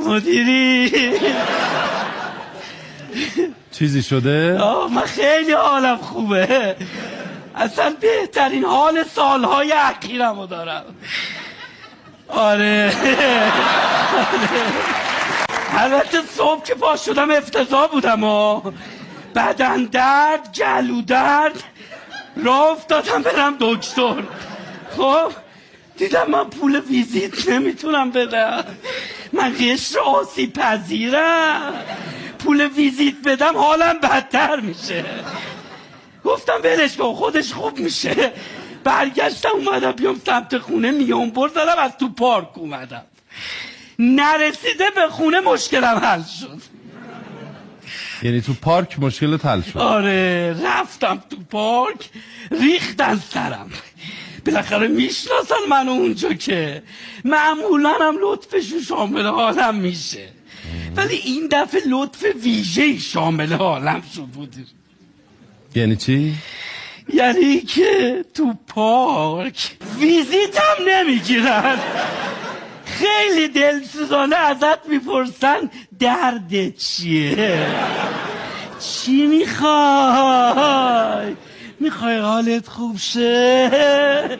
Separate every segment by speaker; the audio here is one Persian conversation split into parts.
Speaker 1: مدیری
Speaker 2: چیزی شده؟
Speaker 1: من خیلی حالم خوبه، اصلا بهترین حال سالهای اخیرمو دارم. آره البته صبح که پا شدم افتضاح بودم بدن درد، گلو درد، راه افتادم برم دکتر. خب دیدم من پول ویزیت نمیتونم بدم، من قشر آسیب پذیرم، پول ویزیت بدم حالم بدتر میشه. گفتم ولش کن خودش خوب میشه. برگشتم اومدم بیام سمت خونه، میانبر زدم، از تو پارک اومدم، نرسیده به خونه مشکلم حل شد.
Speaker 2: یعنی تو پارک مشکلت حل شد؟
Speaker 1: آره رفتم تو پارک، ریختن سرم. بالاخره میشناسن منو اونجا که معمولا هم لطفشون شامل حالم میشه، ولی این دفعه لطف ویژه‌ای شامل حالم شد بودی.
Speaker 2: یعنی چی؟
Speaker 1: یعنی که تو پارک ویزیتم نمیگیرن، خیلی دلسوزانه ازت میپرسن درد چیه، چی میخوای حالت خوب شه؟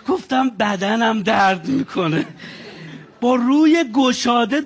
Speaker 1: گفتم بدنم درد میکنه، با روی گشاده